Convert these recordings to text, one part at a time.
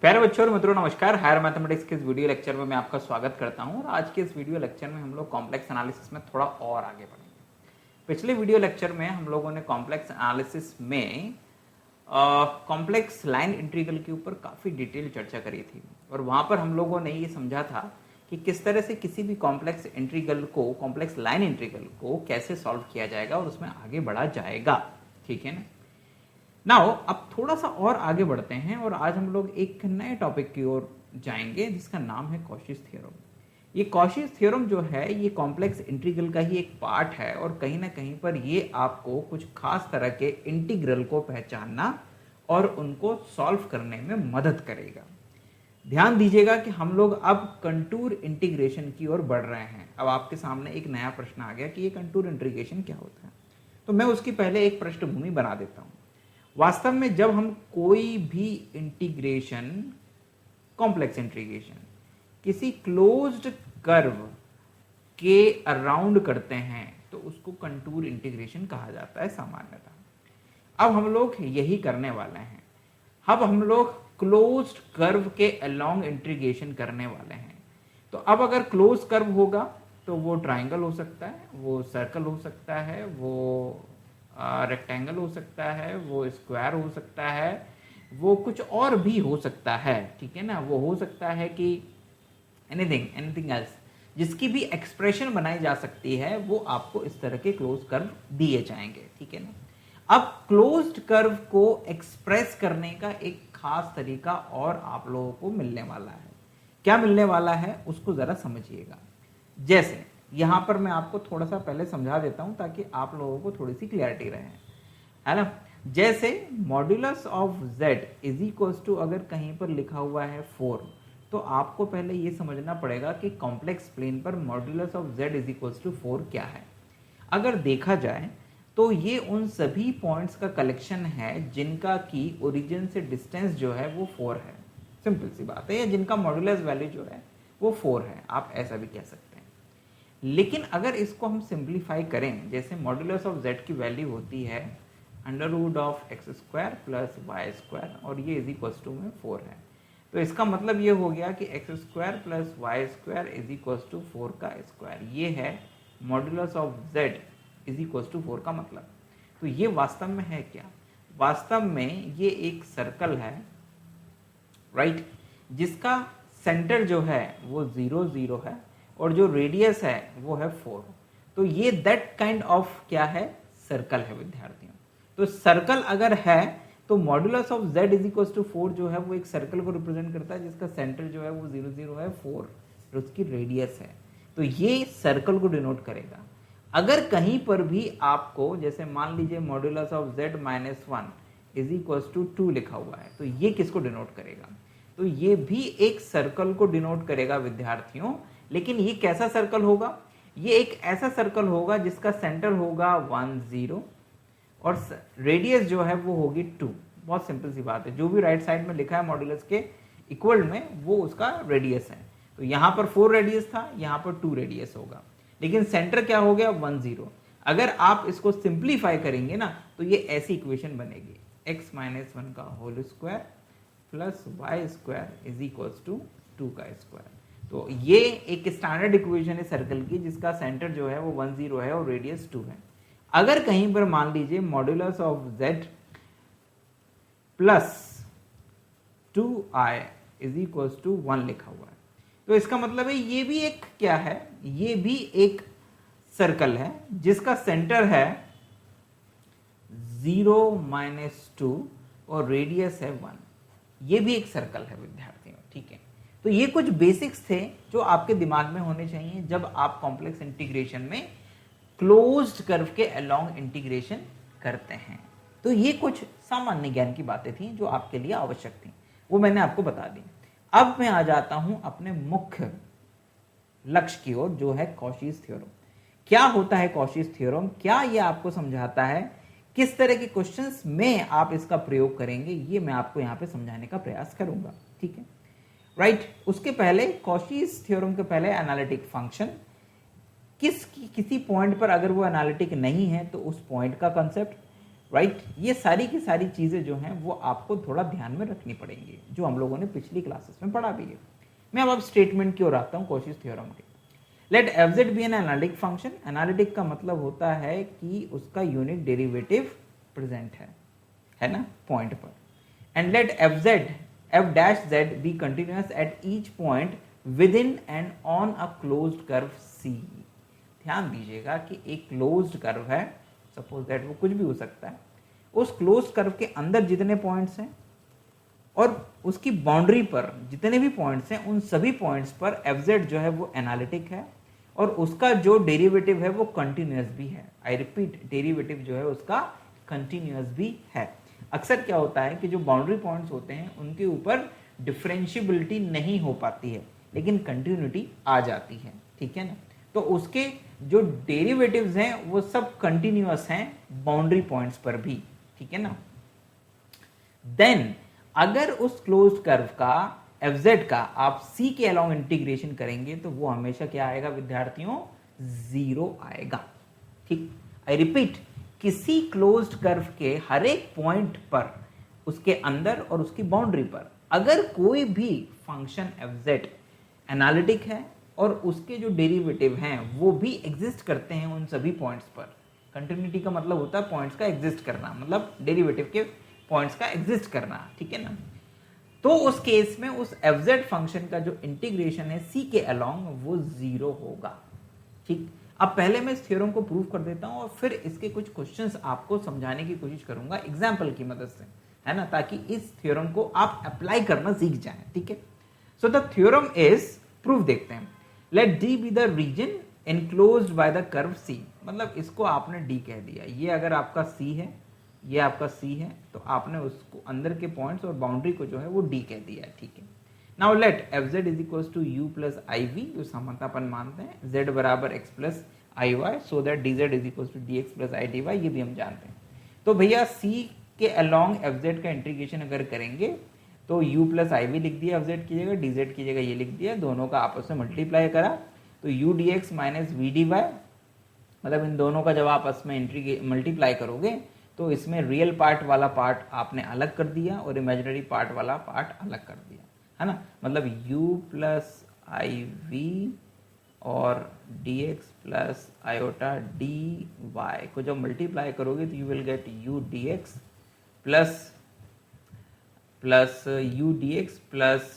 प्यारे बच्चों और मित्रों नमस्कार। हायर मैथमेटिक्स के इस वीडियो लेक्चर में मैं आपका स्वागत करता हूं और आज के इस वीडियो लेक्चर में हम लोग कॉम्प्लेक्स एनालिसिस में थोड़ा और आगे बढ़ेंगे। पिछले वीडियो लेक्चर में हम लोगों ने कॉम्प्लेक्स एनालिसिस में कॉम्प्लेक्स लाइन इंटीग्रल के ऊपर काफ़ी डिटेल चर्चा करी थी और वहाँ पर हम लोगों ने ये समझा था कि किस तरह से किसी भी कॉम्प्लेक्स इंटीग्रल को, कॉम्प्लेक्स लाइन इंटीग्रल को कैसे सॉल्व किया जाएगा और उसमें आगे बढ़ा जाएगा। ठीक है ना। नाउ अब थोड़ा सा और आगे बढ़ते हैं और आज हम लोग एक नए टॉपिक की ओर जाएंगे जिसका नाम है कॉशीज थ्योरम। ये कॉशीज थ्योरम जो है ये कॉम्प्लेक्स इंटीग्रल का ही एक पार्ट है और कहीं ना कहीं पर ये आपको कुछ खास तरह के इंटीग्रल को पहचानना और उनको सॉल्व करने में मदद करेगा। ध्यान दीजिएगा कि हम लोग अब कंटूर इंटीग्रेशन की ओर बढ़ रहे हैं। अब आपके सामने एक नया प्रश्न आ गया कि ये कंटूर इंटीग्रेशन क्या होता है, तो मैं उसकी पहले एक पृष्ठभूमि बना देता हूं। वास्तव में जब हम कोई भी इंटीग्रेशन, कॉम्प्लेक्स इंटीग्रेशन किसी क्लोज्ड कर्व के अराउंड करते हैं तो उसको कंटूर इंटीग्रेशन कहा जाता है सामान्यतः। अब हम लोग यही करने वाले हैं। अब हम लोग क्लोज्ड कर्व के अलोंग इंटीग्रेशन करने वाले हैं। तो अब अगर क्लोज कर्व होगा तो वो ट्राइंगल हो सकता है, वो सर्कल हो सकता है, वो रेक्टेंगल हो सकता है, वो स्क्वायर हो सकता है, वो कुछ और भी हो सकता है। ठीक है ना। वो हो सकता है कि एनीथिंग एल्स जिसकी भी एक्सप्रेशन बनाई जा सकती है वो आपको इस तरह के क्लोज कर्व दिए जाएंगे। ठीक है ना। अब क्लोज्ड कर्व को एक्सप्रेस करने का एक खास तरीका और आप लोगों को मिलने वाला है। क्या मिलने वाला है उसको जरा समझिएगा। जैसे यहां पर मैं आपको थोड़ा सा पहले समझा देता हूं ताकि आप लोगों को थोड़ी सी क्लियरिटी रहे, है ना। जैसे modulus of z is equals to, अगर कहीं पर लिखा हुआ है 4, तो आपको पहले ये समझना पड़ेगा कि कॉम्प्लेक्स प्लेन पर modulus of z is equals to 4 क्या है। अगर देखा जाए तो ये उन सभी पॉइंट्स का कलेक्शन है जिनका की ओरिजिन से डिस्टेंस जो है वो 4 है। सिंपल सी बात है, या जिनका मॉड्यूलस वैल्यू जो है वो 4 है, आप ऐसा भी कह सकते हैं। लेकिन अगर इसको हम सिंप्लीफाई करें, जैसे मॉड्यूलस ऑफ z की वैल्यू होती है under root of X square plus Y square और ये इज इक्वल्स टू में 4 है, तो इसका मतलब ये हो गया कि X square plus Y square is equals to 4 का स्क्वायर। ये है modulus of z is equals to 4 का मतलब। तो ये वास्तव में है क्या? वास्तव में ये एक सर्कल है, राइट, जिसका सेंटर जो है वो 0 0 है और जो रेडियस है वो है 4। तो ये दैट काइंड ऑफ क्या है, सर्कल है विद्यार्थियों। तो सर्कल अगर है तो modulus of z is equal to 4 जो है वो एक सर्कल को रिप्रेजेंट करता है जिसका सेंटर जो है वो 0 0 है, 4 और उसकी रेडियस है। तो ये सर्कल को डिनोट करेगा। अगर कहीं पर भी आपको, जैसे मान लीजिए modulus of z minus 1 is equal to 2 लिखा हुआ है, तो ये किसको डिनोट करेगा? तो ये भी एक सर्कल को डिनोट करेगा विद्यार्थियों। लेकिन ये कैसा सर्कल होगा? ये एक ऐसा सर्कल होगा जिसका सेंटर होगा 1 0 और रेडियस जो है वो होगी 2। बहुत सिंपल सी बात है, जो भी राइट साइड में लिखा है मॉड्यूलस के इक्वल में वो उसका रेडियस है। तो यहाँ पर 4 रेडियस था, यहाँ पर 2 रेडियस होगा, लेकिन सेंटर क्या हो गया 1 0। अगर आप इसको सिंप्लीफाई करेंगे ना तो ये ऐसी इक्वेशन बनेगी, x माइनस 1 का whole square plus Y square is equals to 2 का स्क्वायर। तो ये एक स्टैंडर्ड इक्वेशन है सर्कल की जिसका सेंटर जो है वो 1 0 है और रेडियस 2 है। अगर कहीं पर मान लीजिए modulus of z plus 2i is equals to 1 लिखा हुआ है, तो इसका मतलब है ये भी एक क्या है, ये भी एक सर्कल है जिसका सेंटर है 0 माइनस 2 और रेडियस है 1। ये भी एक सर्कल है विद्यार्थियों। ठीक है। तो ये कुछ बेसिक्स थे जो आपके दिमाग में होने चाहिए जब आप कॉम्प्लेक्स इंटीग्रेशन में क्लोज्ड कर्व के अलोंग इंटीग्रेशन करते हैं। तो ये कुछ सामान्य ज्ञान की बातें थी जो आपके लिए आवश्यक थी, वो मैंने आपको बता दी। अब मैं आ जाता हूं अपने मुख्य लक्ष्य की ओर, जो है कॉशीज थ्योरम। क्या होता है कॉशीज थ्योरम, क्या ये आपको समझाता है, किस तरह के क्वेश्चंस में आप इसका प्रयोग करेंगे, ये मैं आपको यहाँ पे समझाने का प्रयास करूंगा। ठीक है, राइट। उसके पहले कॉशीज थ्योरम के पहले एनालिटिक फंक्शन, किसी पॉइंट पर अगर वो एनालिटिक नहीं है तो उस पॉइंट का कंसेप्ट, राइट। ये सारी की सारी चीज़ें जो हैं वो आपको थोड़ा ध्यान में रखनी पड़ेंगी, जो हम लोगों ने पिछली क्लासेस में पढ़ा भी है। मैं अब स्टेटमेंट की ओर आता हूँ कोशिश थ्योरम के। Let F Z be an analytic function. Analytic का मतलब होता है कि उसका यूनिक डेरिवेटिव प्रेजेंट है ना, पॉइंट पर। And let f dash z be continuous at each point within and on a closed curve C. ध्यान दीजिएगा कि एक क्लोज्ड कर्व है, सपोज दैट वो कुछ भी हो सकता है, उस क्लोज्ड कर्व के अंदर जितने पॉइंट्स हैं और उसकी बाउंड्री पर जितने भी पॉइंट्स हैं, उन सभी पॉइंट्स पर एफ जेड जो है वो एनालिटिक है और उसका जो डेरिवेटिव है वो कंटिन्यूअस भी है। आई रिपीट, डेरिवेटिव जो है उसका कंटिन्यूअस भी है। अक्सर क्या होता है कि जो बाउंड्री पॉइंट्स होते हैं उनके ऊपर डिफरेंशियबिलिटी नहीं हो पाती है, लेकिन कंटिन्यूटी आ जाती है, ठीक है ना। तो उसके जो डेरिवेटिव्स हैं वो सब कंटिन्यूअस हैं बाउंड्री पॉइंट्स पर भी, ठीक है ना। देन अगर उस क्लोज्ड कर्व का एफ जेड का आप सी के अलोंग इंटीग्रेशन करेंगे तो वो हमेशा क्या आएगा विद्यार्थियों, जीरो आएगा, ठीक। आई रिपीट, किसी क्लोज्ड कर्व के हर एक पॉइंट पर, उसके अंदर और उसकी बाउंड्री पर अगर कोई भी फंक्शन एफ जेड एनालिटिक है और उसके जो डेरिवेटिव हैं वो भी एग्जिस्ट करते हैं उन सभी पॉइंट्स पर। कंटिन्यूटी का मतलब होता है पॉइंट्स का एग्जिस्ट करना, मतलब डेरिवेटिव के पॉइंट्स का एग्जिस्ट करना, ठीक है ना। तो उस केस में उस एफ जेड फंक्शन का जो इंटीग्रेशन है सी के अलोंग वो जीरो होगा, ठीक। अब पहले मैं इस थ्योरम को प्रूव कर देता हूं और फिर इसके कुछ क्वेश्चंस आपको समझाने की कोशिश करूंगा एग्जाम्पल की मदद से, है ना, ताकि इस थ्योरम को आप अप्लाई करना सीख जाएं, ठीक है। So the theorem is, proof देखते हैं। Let D be the region enclosed by the curve C. मतलब इसको आपने डी कह दिया, ये अगर आपका सी है, ये आपका सी है, तो आपने उसको अंदर के पॉइंट्स और बाउंड्री को जो है वो डी कह दिया है, ठीक है। Now let F Z is equal to U plus I V, जो समानतापन मानते हैं, जेड बराबर X plus I Y, so that D Z is equal to D x plus I D Y, ये भी हम जानते हैं। तो भैया सी के अलोंग एफ जेड का इंटीग्रेशन अगर करेंगे तो u प्लस आई वी लिख दिया एफ जेड की जगह, डी जेड की जगह ये लिख दिया, दोनों का आपस में मल्टीप्लाई करा तो u D X minus V D Y, मतलब इन दोनों का जब आपस में मल्टीप्लाई करोगे तो इसमें रियल पार्ट वाला पार्ट आपने अलग कर दिया और इमेजिनरी पार्ट वाला पार्ट अलग कर दिया, है ना। मतलब u प्लस आई वी और d x plus iota d y को जब मल्टीप्लाई करोगे तो you will get u D x plus u D x plus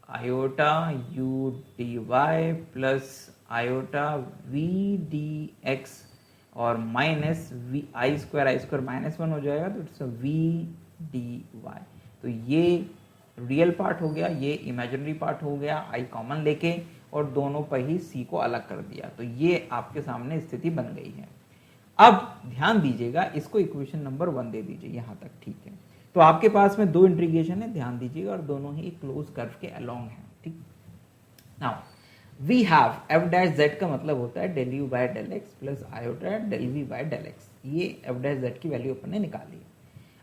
iota u d y plus iota v d x और minus v i square minus 1 हो जाएगा तो it's we D Y. तो ये रियल पार्ट हो गया, ये imaginary part हो गया, आई कॉमन लेके और दोनों पर ही सी को अलग कर दिया, तो ये आपके सामने स्थिति बन गई है। अब ध्यान दीजिएगा, इसको इक्वेशन नंबर 1 दे दीजिए यहाँ तक, ठीक है। तो आपके पास में दो इंटीग्रेशन है, ध्यान दीजिएगा, और दोनों ही क्लोज कर्व के अलोंग है, ठीक। Now we have F dash Z का मतलब होता है del you by del X plus iota del we by del X, ये एफ डैश जेड की वैल्यू अपन ने निकाली है।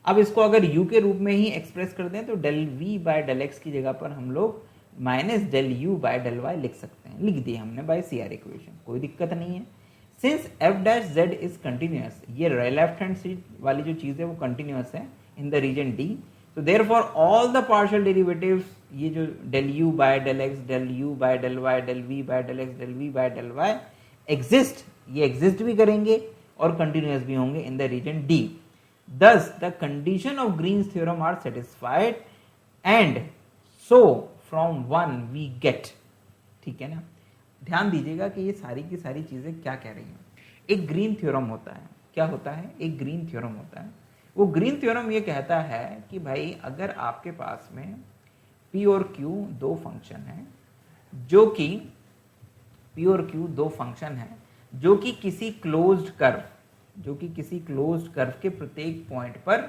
अब इसको अगर u के रूप में ही एक्सप्रेस कर दें तो del v by del X की जगह पर हम लोग minus del u by del Y लिख सकते हैं, लिख दिया हमने बाय सी आर इक्वेशन, कोई दिक्कत नहीं है। Since F dash Z is continuous, ये लेफ्ट हैंड साइड वाली जो चीज है वो कंटिन्यूअस है इन द रीजन डी, तो therefore all the partial derivatives, ये जो del u by del X, del u by del Y, del v by del X, del v by del Y exist, ये exist भी करेंगे और continuous भी होंगे in the region D. Thus, the condition of Green's theorem are satisfied, and so from 1 we get, ठीक है ना। ध्यान दीजिएगा कि ये सारी की सारी चीजें क्या कह रही हैं। एक ग्रीन थ्योरम होता है, क्या होता है, एक ग्रीन थ्योरम होता है। वो ग्रीन थ्योरम ये कहता है कि भाई अगर आपके पास में P और Q दो फंक्शन है, जो कि P और Q दो फंक्शन है जो कि किसी क्लोज्ड कर्व, जो कि किसी क्लोज्ड कर्व के प्रत्येक पॉइंट पर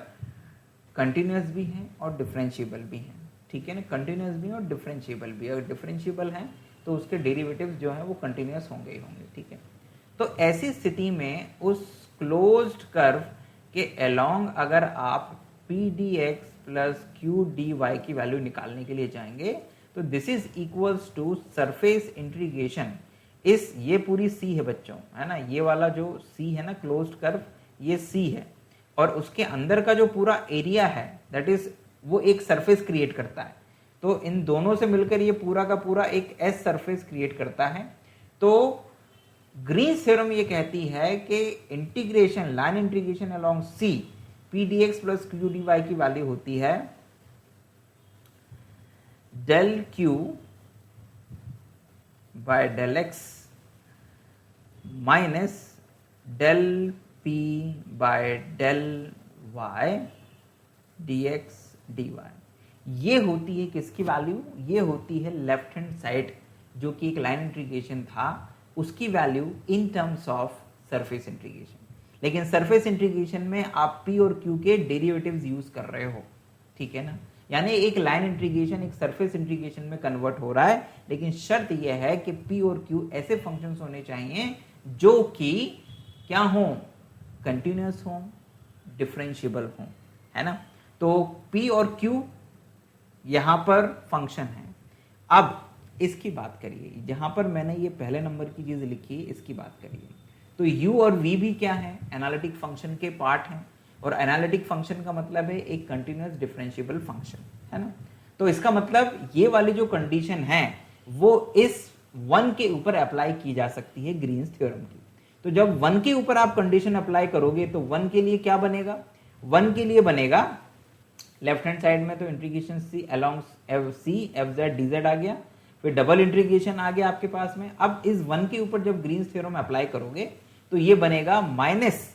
कंटिन्यूअस भी हैं और डिफरेंशिएबल भी हैं, ठीक है ना। कंटिन्यूअस भी और डिफरेंशिएबल भी, अगर डिफरेंशिएबल हैं तो उसके डेरिवेटिव्स जो हैं वो कंटिन्यूअस होंगे ही होंगे, ठीक है। तो ऐसी स्थिति में उस क्लोज्ड कर्व के अलोंग अगर आप P D x plus Q D Y की वैल्यू निकालने के लिए जाएंगे तो this is equals to surface integration इस, ये पूरी सी है बच्चों, है ना, ये वाला जो सी है ना क्लोज्ड कर्व, ये सी है, और उसके अंदर का जो पूरा एरिया है दैट इज वो एक सरफेस क्रिएट करता है। तो इन दोनों से मिलकर ये पूरा का पूरा एक एस सरफेस क्रिएट करता है। तो ग्रीन्स थ्योरम ये कहती है कि integration line integration along C P D x plus Q D Y की वैल्यू होती है del Q by del x minus del P by del Y D x D Y. ये होती है किसकी वैल्यू? ये होती है लेफ्ट हैंड साइड जो कि एक लाइन इंटीग्रेशन था उसकी value in terms of surface integration. लेकिन सरफेस इंटीग्रेशन में आप पी और क्यू के डेरिवेटिव्स यूज कर रहे हो, ठीक है ना। यानी एक लाइन इंटीग्रेशन एक सरफेस इंटीग्रेशन में कन्वर्ट हो रहा है, लेकिन शर्त यह है कि पी और क्यू ऐसे फंक्शंस होने चाहिए जो कि क्या हो, कंटिन्यूअस हो, डिफरेंशिएबल हो, है ना। तो P और Q यहां पर फंक्शन है। अब इसकी बात करिए, जहां पर मैंने ये पहले नंबर की चीज लिखी है इसकी बात करिए। तो U और V भी क्या है? एनालिटिक फंक्शन के पार्ट हैं, और एनालिटिक फंक्शन का मतलब है एक कंटिन्यूअस डिफरेंशिएबल फंक्शन, है ना। तो इसका मतलब ये वाली जो कंडीशन है वो इस 1 के ऊपर अप्लाई की जा सकती है ग्रीन्स थ्योरम की। तो जब 1 के ऊपर आप कंडीशन अप्लाई करोगे तो 1 के लिए क्या बनेगा? 1 के लिए बनेगा लेफ्ट हैंड साइड में तो इंटीग्रेशन सी अलोंग सी एफ जेड डी जेड आ गया, फिर डबल इंटीग्रेशन आ गया आपके पास में। अब इस 1 के ऊपर जब ग्रीन्स थ्योरम अप्लाई करोगे तो ये बनेगा minus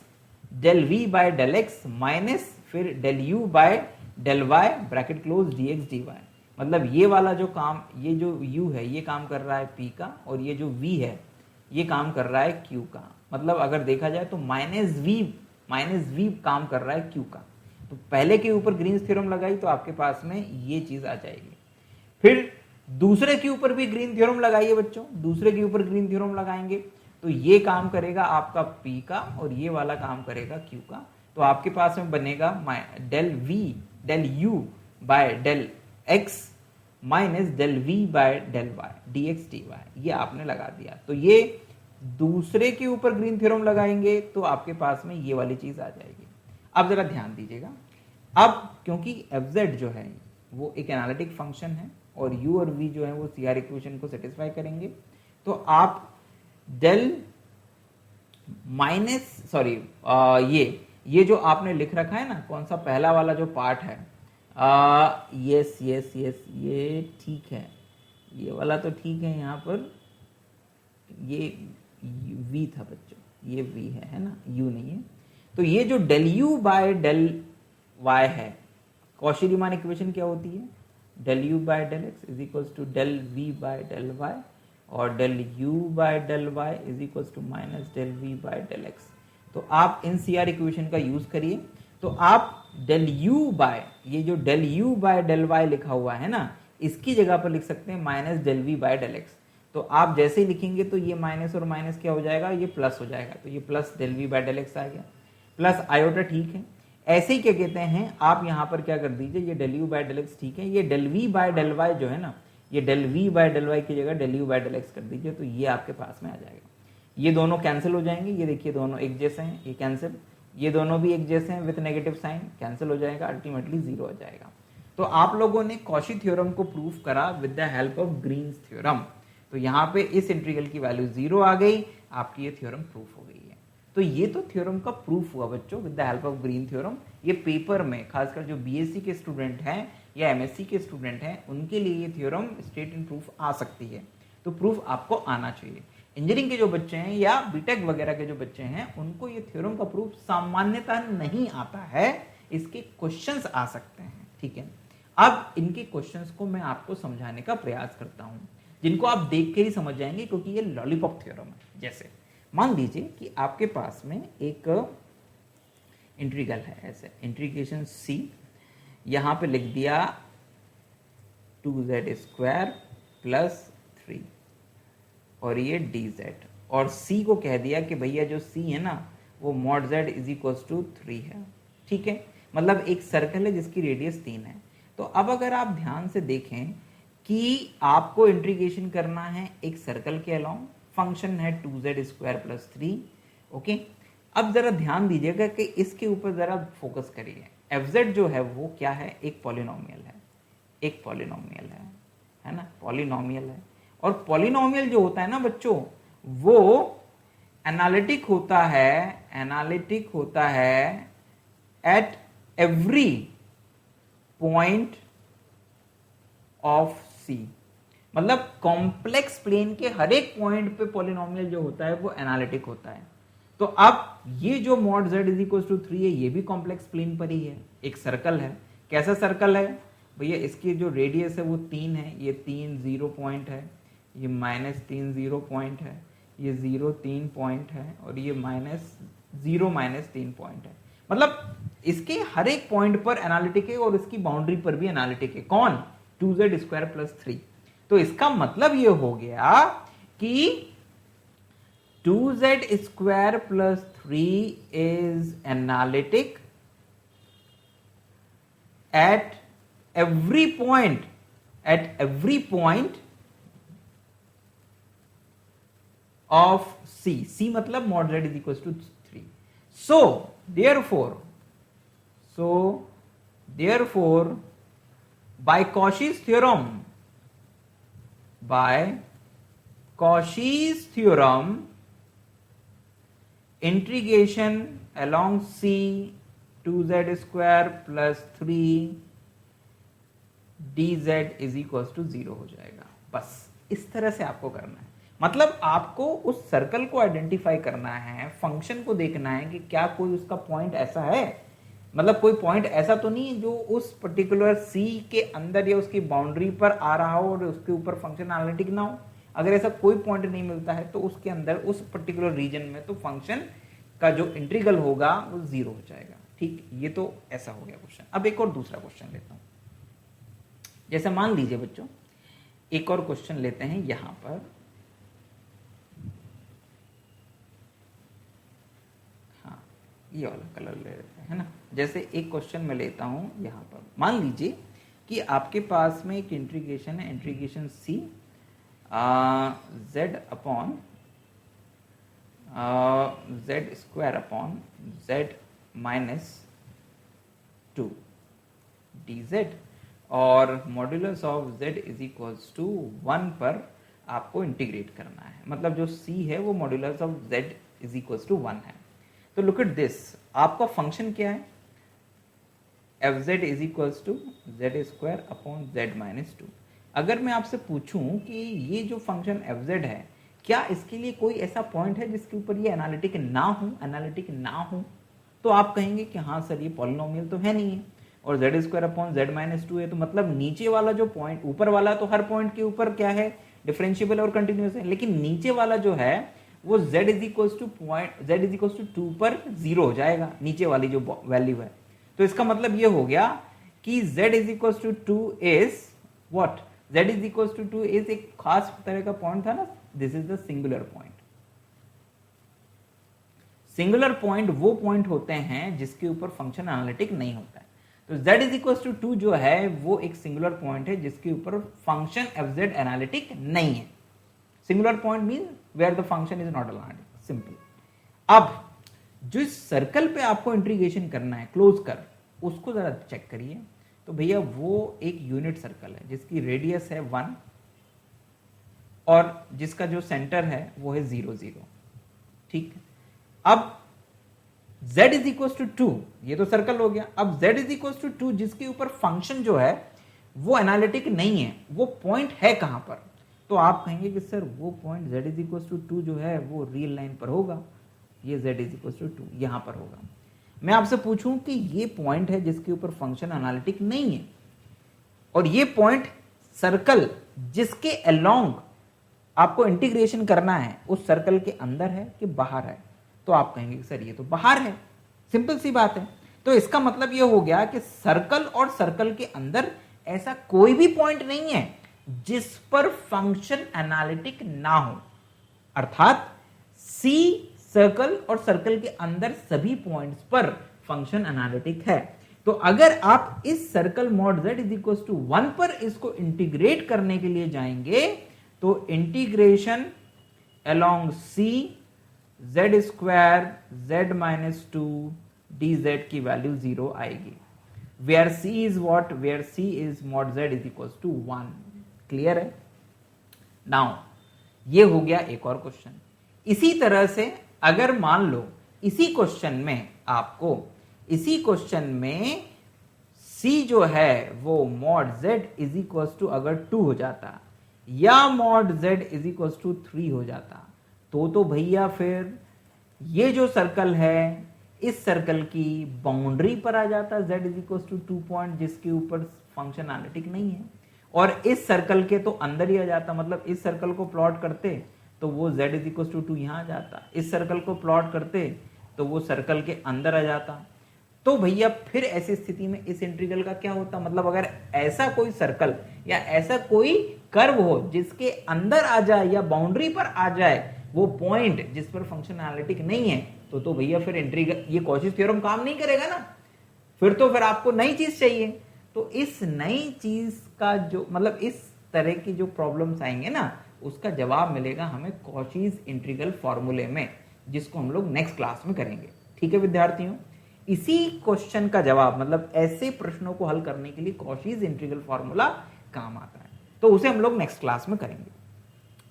del we by del x minus फिर del you by del y bracket close d x D Y. मतलब ये वाला जो काम, ये जो u है ये काम कर रहा है p का, और ये जो v है ये काम कर रहा है q का। मतलब अगर देखा जाए तो माइनस v काम कर रहा है q का। तो पहले के ऊपर ग्रीन्स थ्योरम लगाई तो आपके पास में ये चीज आ जाएगी। फिर दूसरे के ऊपर भी ग्रीन थ्योरम लगाइए बच्चों, दूसरे के ऊपर ग्रीन थ्योरम लगाएंगे तो ये काम करेगा आपका p का और ये वाला काम करेगा q का। तो आपके पास में बनेगा del u by del x minus del v by del y dx dy, ये आपने लगा दिया। तो ये दूसरे के ऊपर ग्रीन थ्योरम लगाएंगे तो आपके पास में ये वाली चीज आ जाएगी। अब जरा ध्यान दीजिएगा, अब क्योंकि fz जो है वो एक एनालिटिक फंक्शन है और u और v जो है वो CR इक्वेशन को सेटिस्फाई करेंगे, तो आप डेल माइनस सॉरी ये जो आपने लिख रखा है ना, कौन सा पहला वाला जो पार्ट है, यस ये ठीक है, ये वाला तो ठीक है। यहाँ पर ये v था बच्चों, ये v है ना, u नहीं है। तो ये जो del u by del y है, कॉशी रीमान इक्वेशन क्या होती है? Del u by del x is equals to del v by del y, और del u by del y is equals to minus del v by del x। तो आप इन CR equation का use करिए। तो आप डेल u बाय, ये जो del u by del y लिखा हुआ है ना, इसकी जगह पर लिख सकते हैं minus del v by del x। तो आप जैसे ही लिखेंगे तो ये माइनस और माइनस क्या हो जाएगा, ये प्लस हो जाएगा। तो ये plus del v by del x आ गया, प्लस आयोटा, ठीक है। ऐसे ही क्या कहते हैं, आप यहाँ पर क्या कर दीजिए, ये del u by del x ठीक है, ये del v by del y जो है ना, ये del v by del y की जगह del u by del x कर दीजिए, तो ये आपके पास में आ जाएगा। ये दोनों कैंसिल हो जाएंगे, ये देखिए दोनों एक जैसे हैं, ये कैंसिल, ये दोनों भी एक जैसे हैं विथ नेगेटिव साइन, कैंसिल हो जाएगा, अल्टीमेटली 0 हो जाएगा। तो आप लोगों ने कॉशी थ्योरम को प्रूफ करा with the help of greens theorem. तो यहाँ पे इस इंटीग्रल की वैल्यू 0 आ गई, आपकी ये थ्योरम प्रूफ हो गई है। तो ये तो थ्योरम का प्रूफ हुआ बच्चों with the help of green theorem. ये पेपर में खासकर जो बीएससी के स्टूडेंट हैं या एमएससी के स्टूडेंट हैं उनके लिए ये थ्योरम स्टेट इन प्रूफ आ सकती है। तो प्रूफ आपको आना चाहिए। इंजीनियरिंग के जो बच्चे हैं या बीटेक वगैरह के जो बच्चे हैं उनको ये थ्योरम का प्रूफ सामान्यतः नहीं आता है, इसके क्वेश्चंस आ सकते हैं, ठीक है। अब इनके क्वेश्चंस को मैं आपको समझाने का प्रयास करता हूं, जिनको आप देख के ही समझ जाएंगे क्योंकि ये लॉलीपॉप थ्योरम है। जैसे मान लीजिए कि आपके पास में एक इंटीग्रल है, ऐसे इंटीग्रेशन c, यहां पे लिख दिया 2z स्क्वायर प्लस 3 और ये dz, और c को कह दिया कि भैया जो c है ना वो mod z is equals to 3 है, ठीक है। मतलब एक सर्कल है जिसकी रेडियस 3 है। तो अब अगर आप ध्यान से देखें कि आपको इंटीग्रेशन करना है एक सर्कल के अलोंग, फंक्शन है 2z स्क्वायर प्लस 3, ओके। अब जरा ध्यान दीजिएगा कि इसके ऊपर जरा फोकस करिए। एफ जो है वो क्या है, एक पॉलिनोमियल है, एक पॉलिनोमियल है ना, पॉलिनोमियल है। और पॉलिनोमियल जो होता है ना बच्चों, वो एनालिटिक होता है एट एवरी पॉइंट ऑफ सी। मतलब कॉम्प्लेक्स प्लेन के हर एक पॉइंट पे पॉलिनोमियल जो होता है वो एनालिटिक होता है। तो अब ये जो mod z is equal to 3 है, ये भी कॉम्प्लेक्स प्लेन पर ही है, एक सर्कल है। कैसा सर्कल है भैया, इसकी जो रेडियस है वो 3 है, ये 3 0 पॉइंट है, ये -3 0 पॉइंट है, ये 0 3 पॉइंट है, और ये -0 -3 पॉइंट है। मतलब इसके हर एक पॉइंट पर एनालिटिक है और इसकी बाउंड्री पर भी एनालिटिक है। कौन, 2z² + 3। तो इसका मतलब ये हो गया कि 2z² + 3 is analytic at every point of C मतलब mod z is equals to 3. So therefore by Cauchy's theorem integration along C 2z² + 3 dz is equals to 0 हो जाएगा। बस इस तरह से आपको करना है। मतलब आपको उस सर्कल को आइडेंटिफाई करना है, फंक्शन को देखना है कि क्या कोई उसका पॉइंट ऐसा है, मतलब कोई पॉइंट ऐसा तो नहीं है जो उस पर्टिकुलर सी के अंदर या उसकी बाउंड्री पर आ रहा हो और उसके ऊपर फंक्शन एनालिटिक ना हो। अगर ऐसा कोई पॉइंट नहीं मिलता है तो उसके अंदर उस पर्टिकुलर रीजन में तो फंक्शन का जो इंटीग्रल होगा वो 0 हो जाएगा। ठीक, ये तो ऐसा हो गया क्वेश्चन। अब एक और दूसरा क्वेश्चन लेता हूं। जैसे मान लीजिए बच्चों, एक और क्वेश्चन लेते हैं यहां पर। हाँ, ये वाला कलर ले लेते हैं, है ना। जैसे एक क्वेश्चन में लेता हूं यहां पर। मान लीजिए कि आपके पास में एक इंटीग्रेशन है, integration c z upon z² upon z -2 dz, और modulus of z is equals to 1 पर आपको इंटीग्रेट करना है। मतलब जो c है वो modulus of z is equals to 1 है। तो लुक एट दिस, आपका फंक्शन क्या है, fz is equals to z² upon z -2। अगर मैं आपसे पूछूं कि ये जो फंक्शन fz है, क्या इसके लिए कोई ऐसा पॉइंट है जिसके ऊपर ये एनालिटिक ना हो, तो आप कहेंगे कि हाँ सर ये पॉलिनोमियल तो है नहीं है, और z² अपॉन z -2 है, तो मतलब नीचे वाला जो पॉइंट, ऊपर वाला तो हर पॉइंट के ऊपर क्या है, डिफरेंशिएबल और कंटिन्यूअस है, लेकिन नीचे वाला जो है वो z इज इक्वल्स टू 2 पर 0 हो जाएगा, नीचे वाली जो वैल्यू है। तो इसका मतलब ये हो गया कि z is equals to 2 is what, z is equals to 2 इज एक खास तरह का पॉइंट था ना, this is the singular point. Singular point वो पॉइंट होते हैं जिसके ऊपर फंक्शन एनालिटिक नहीं होता है। तो z इज इक्वल्स टू 2 जो है वो एक सिंगुलर पॉइंट है जिसके ऊपर फंक्शन fz एनालिटिक नहीं है। Singular point mean where the function is not analytic, simple. अब जो इस सर्कल पे आपको इंटीग्रेशन करना है, क्लोज कर, उसको जरा चेक करिए। तो भैया वो एक यूनिट सर्कल है जिसकी रेडियस है 1 और जिसका जो सेंटर है वो है 0 0। ठीक, अब z इज इक्वल टू 2, ये तो सर्कल हो गया। अब z इज इक्वल टू 2 जिसके ऊपर फंक्शन जो है वो एनालिटिक नहीं है, वो पॉइंट है कहां पर, तो आप कहेंगे कि सर वो point z is equal to 2 जो है वो रियल लाइन पर होगा, ये z इज इक्वल टू 2 यहां पर होगा। मैं आपसे पूछूं कि ये पॉइंट है जिसके ऊपर फंक्शन एनालिटिक नहीं है, और ये पॉइंट सर्कल जिसके अलोंग आपको इंटीग्रेशन करना है उस सर्कल के अंदर है कि बाहर है, तो आप कहेंगे सर ये तो बाहर है, सिंपल सी बात है। तो इसका मतलब ये हो गया कि सर्कल और सर्कल के अंदर ऐसा कोई भी पॉइंट नहीं है जिस पर फंक्शन एनालिटिक ना हो, अर्थात सी सर्कल और सर्कल के अंदर सभी पॉइंट्स पर फंक्शन एनालिटिक है। तो अगर आप इस circle mod z is equal to 1 पर इसको इंटीग्रेट करने के लिए जाएंगे तो integration along c z square z minus two d z की वैल्यू 0 आएगी। Where c is what, where c is mod z is equal to 1। Clear है? नाउ ये हो गया एक और क्वेश्चन। इसी तरह से अगर मान लो इसी क्वेश्चन में आपको, इसी क्वेश्चन में C जो है वो mod Z is equal to अगर 2 हो जाता या mod Z is equal to 3 हो जाता, तो भैया फिर ये जो सर्कल है इस सर्कल की बाउंड्री पर आ जाता Z is equal to 2 point, जिसके ऊपर फंक्शन एनालिटिक नहीं है, और इस सर्कल के तो अंदर ही आ जाता। मतलब इस सर्कल को प्लॉट करते तो वो Z इज इक्वल टू 2 यहां आ जाता, इस सर्कल को प्लॉट करते तो वो सर्कल के अंदर आ जाता। तो भैया फिर ऐसी स्थिति में इस इंटीग्रल का क्या होता? मतलब अगर ऐसा कोई सर्कल या ऐसा कोई कर्व हो जिसके अंदर आ जाए या बाउंड्री पर आ जाए वो पॉइंट जिस पर फंक्शन एनालिटिक नहीं है, तो भैया फिर इंटीग्रल, ये कॉची थ्योरम काम नहीं करेगा ना। फिर आपको नई चीज चाहिए। तो इस नई चीज का जो मतलब इस तरह की जो प्रॉब्लम्स आएंगे ना, उसका जवाब मिलेगा हमें कॉचीज इंटीग्रल फॉर्मूले में, जिसको हम लोग नेक्स्ट क्लास में करेंगे। ठीक है विद्यार्थियों, इसी क्वेश्चन का जवाब मतलब ऐसे प्रश्नों को हल करने के लिए कॉचीज इंटीग्रल फॉर्मूला काम आता है, तो उसे हम लोग नेक्स्ट क्लास में करेंगे।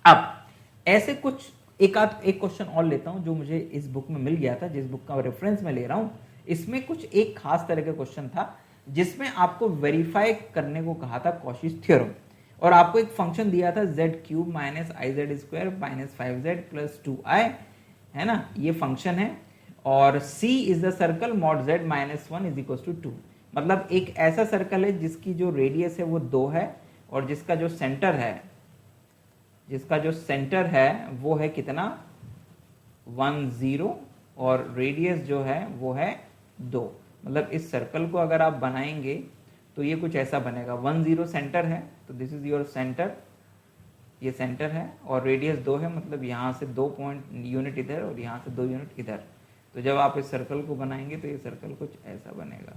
अब ऐसे कुछ एक क्वेश्चन और लेता हूं जो मुझे इस बुक में मिल गया था, जिस बुक का रेफरेंस में ले रहा हूं। इसमें कुछ एक खास तरह का क्वेश्चन था जिसमें आपको वेरीफाई करने को कहा था कॉचीज थ्योरम, और आपको एक फंक्शन दिया था z cube minus i z square minus 5z plus 2i, है ना, ये फंक्शन है, और C is the circle mod z minus 1 is equal to 2। मतलब एक ऐसा सर्कल है जिसकी जो रेडियस है वो 2 है, और जिसका जो सेंटर है वो है कितना 1 0, और रेडियस जो है वो है 2। मतलब इस सर्कल को अगर आप बनाएंगे तो ये कुछ ऐसा बनेगा। 1 0 सेंटर है, तो दिस इज योर सेंटर, ये सेंटर है, और रेडियस 2 है, मतलब यहाँ से 2 पॉइंट यूनिट इधर और यहाँ से 2 यूनिट इधर। तो जब आप इस सर्कल को बनाएंगे तो ये सर्कल कुछ ऐसा बनेगा,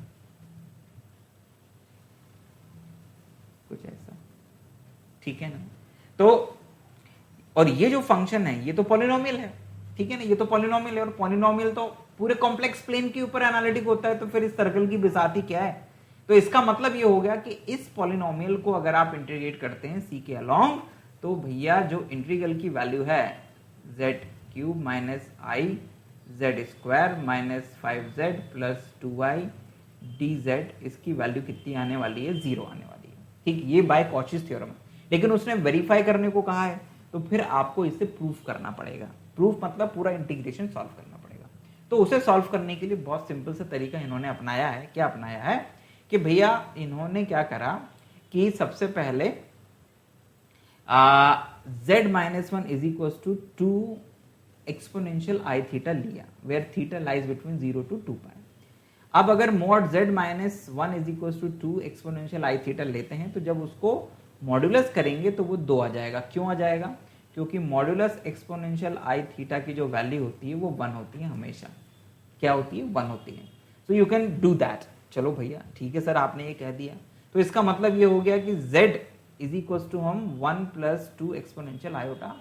कुछ ऐसा। ठीक है ना? तो और ये जो फंक्शन है ये तो पॉलिनोमियल है, ठीक है ना, ये तो पॉलिनोमियल है, और पॉलिनोमियल तो पूरे कॉम्प्लेक्स प्लेन के ऊपर एनालिटिक होता है, तो फिर इस सर्कल की बिसाती क्या है? तो इसका मतलब ये हो गया कि इस पॉलिनोमियल को अगर आप इंटीग्रेट करते हैं सी के अलोंग, तो भैया जो इंटीग्रल की वैल्यू है Z cube minus i z square minus 5z plus 2i D Z, इसकी वैल्यू कितनी आने वाली है? 0 आने वाली है। ठीक, ये बाय कॉचीज थ्योरम। लेकिन उसने वेरीफाई करने को कहा है, तो फिर आपको इसे प्रूफ करना पड़ेगा। प्रूफ मतलब पूरा इंटीग्रेशन सॉल्व करना पड़ेगा। तो उसे सॉल्व करने के लिए बहुत सिंपल सा तरीका इन्होंने अपनाया है। क्या अपनाया है कि भैया इन्होंने क्या करा कि सबसे पहले z minus 1 is equal to 2 exponential i theta लिया, where theta lies between 0 to 2π। अब अगर mod z minus 1 is equal to 2 exponential i theta लेते हैं, तो जब उसको मॉड्यूलस करेंगे तो वो 2 आ जाएगा। क्यों आ जाएगा? क्योंकि मॉड्यूलस एक्सपोनेंशियल आई थीटा की जो वैल्यू होती है वो 1 होती है हमेशा। क्या होती है? 1 होती है। So you can do that. चलो भैया ठीक है सर, आपने ये कह दिया, तो इसका मतलब ये हो गया कि z इज इक्वल टू हम 1 plus 2 exponential iota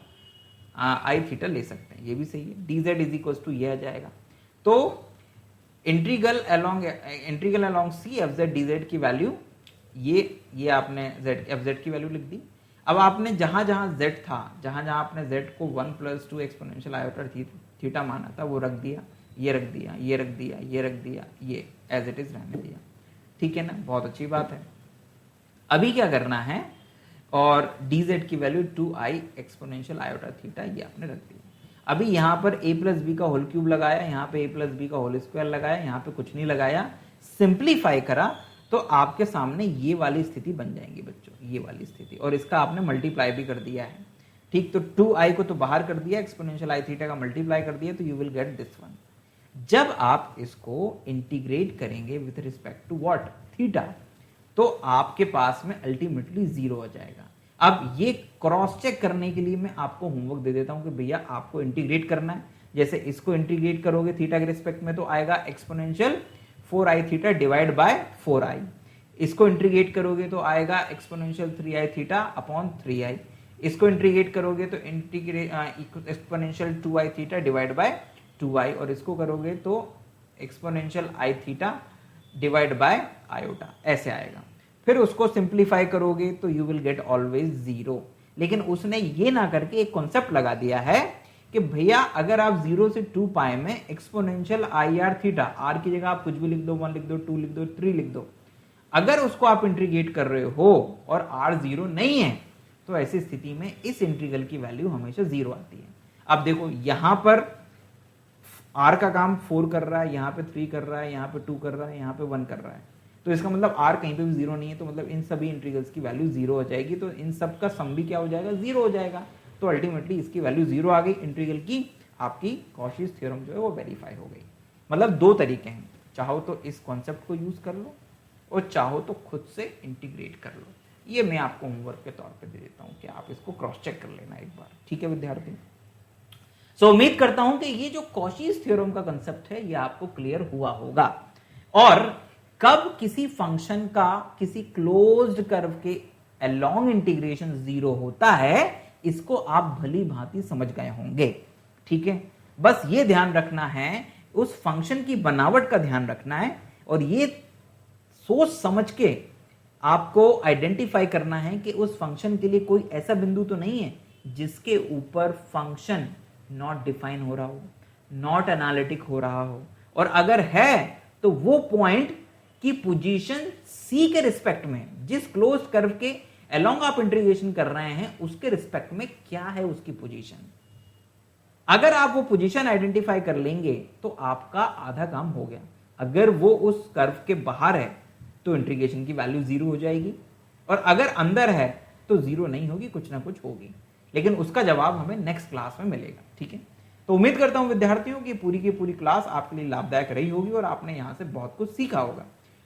i theta ले सकते हैं। ये भी सही है। D Z is equal to ये आ जाएगा। तो इंटीग्रल अलोंग सी एफ जेड डी जेड की वैल्यू ये आपने z एफ जेड की वैल्यू लिख दी। अब आपने जहां जहां z था, जहां जहां आपने z को 1 प्लस 2 एक्सपोनेंशियल आयोटा थीटा माना था, वो रख दिया, ये रख दिया, ये रख दिया, ये रख दिया, ये एज इट इज रहने दिया। ठीक है ना? बहुत अच्छी बात है। अभी क्या करना है, और dz की value 2i exponential iota theta ये आपने रख दिया। अभी यहाँ पर a प्लस बी का होल क्यूब लगाया, यहाँ पे a प्लस बी का होल स्क्वायर लगाया, यहाँ पे कुछ नहीं लगाया, सिंप्लीफाई करा, तो आपके सामने ये वाली स्थिति बन जाएंगी बच्चों, ये वाली स्थिति, और इसका आपने मल्टीप्लाई भी कर दिया है। ठीक, तो 2i को तो बाहर कर दिया, एक्सपोनेंशियल आई थीटा का मल्टीप्लाई कर दिया, तो you will get this one. जब आप इसको इंटीग्रेट करेंगे with respect to what? Theta, तो आपके पास में अल्टीमेटली 0 आ जाएगा। अब ये क्रॉस चेक करने के लिए मैं आपको होमवर्क दे देता हूं कि भैया आपको इंटीग्रेट करना है। जैसे इसको इंटीग्रेट करोगे थीटा के रिस्पेक्ट में, तो आएगा exponential 4i theta divide by 4i। इसको इंटीग्रेट करोगे तो आएगा exponential 3i theta upon 3i। इसको इंटीग्रेट करोगे तो exponential 2i theta divide by 2i, और इसको करोगे तो exponential i theta divide by iota, ऐसे आएगा। फिर उसको सिंप्लीफाई करोगे तो यू विल गेट ऑलवेज 0। लेकिन उसने ये ना करके एक कॉन्सेप्ट लगा दिया है कि भैया अगर आप 0 से 2 पाए में exponential i r theta, r की जगह आप कुछ भी लिख दो, 1 लिख दो, 2 लिख दो, 3 लिख दो, अगर उसको आप इंटीग्रेट कर रहे हो और r 0 नहीं है तो ऐसी स्थिति में इस इंटीग्रल की वैल्यू हमेशा 0 आती है। अब देखो यहां पर r का काम 4 कर रहा है, यहां पे 3 कर रहा है, यहां पे 2 कर रहा है, यहां पे 1 कर रहा है, तो इसका मतलब r कहीं पे भी 0 नहीं है, तो मतलब इन सभी इंटीग्रल्स की वैल्यू 0 हो जाएगी, तो इन सब का सम भी क्या हो जाएगा, 0 हो जाएगा। तो अल्टीमेटली इसकी वैल्यू 0 आ गई, इंटीग्रल की आपकी कॉशीज थ्योरम जो है वो वेरीफाई हो गई। मतलब दो तरीके हैं, चाहो तो इस कॉन्सेप्ट को यूज कर लो और चाहो तो खुद से इंटीग्रेट कर लो। ये मैं आपको होमवर्क के तौर पे दे देता हूं कि आप इसको क्रॉस चेक कर लेना एक बार, ठीक है विद्यार्थी। सो उम्मीद करता हूं कि ये जो कॉशीज थ्योरम का कंसेप्ट है ये आपको क्लियर हुआ होगा, और कब किसी फंक्शन का किसी क्लोज्ड कर्व के अलोंग इंटीग्रेशन 0 होता है इसको आप भली भांति समझ गए होंगे, ठीक है। बस ये ध्यान रखना है, उस फंक्शन की बनावट का ध्यान रखना है, और ये सोच समझ के आपको आइडेंटिफाई करना है कि उस फंक्शन के लिए कोई ऐसा बिंदु तो नहीं है जिसके ऊपर फंक्शन नॉट डिफाइन हो रहा हो, नॉट एनालिटिक हो रहा हो, और अगर है तो वो पॉइंट की पोजीशन सी के रिस्पेक्ट में, जिस क्लोज कर्व के अलोंग आप इंटीग्रेशन कर रहे हैं उसके रिस्पेक्ट में क्या है उसकी पोजीशन। अगर आप वो पोजीशन आइडेंटिफाई कर लेंगे तो आपका आधा काम हो गया। अगर वो उस कर्व के बाहर है तो इंटीग्रेशन की वैल्यू 0 हो जाएगी, और अगर अंदर है तो 0 नहीं होगी, कुछ ना कुछ होगी, लेकिन उसका जवाब हमें नेक्स्ट क्लास में मिलेगा, ठीक है। तो उम्मीद करता हूं विद्यार्थियों की पूरी की पूरी क्लास आपके लिए लाभदायक रही होगी और आपने यहां से बहुत कुछ सीखा होगा।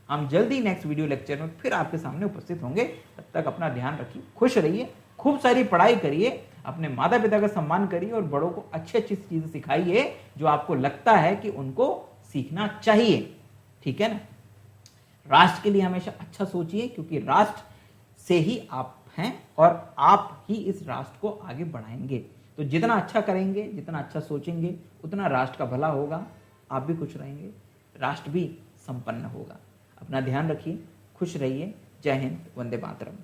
हम जल्दी नेक्स्ट वीडियो लेक्चर में फिर आपके सामने उपस्थित होंगे। तब तक अपना ध्यान रखिए, खुश रहिए, खूब सारी पढ़ाई करिए, अपने माता पिता का सम्मान करिए और बड़ों को अच्छी अच्छी चीजें सिखाइए जो आपको लगता है कि उनको सीखना चाहिए, ठीक है ना। राष्ट्र के लिए हमेशा अच्छा सोचिए, क्योंकि राष्ट्र से ही आप हैं और आप ही इस राष्ट्र को आगे बढ़ाएंगे। तो जितना अच्छा करेंगे, जितना अच्छा सोचेंगे, उतना राष्ट्र का भला होगा, आप भी खुश रहेंगे, राष्ट्र भी संपन्न होगा। अपना ध्यान रखिए, खुश रहिए। जय हिंद, वंदे मातरम।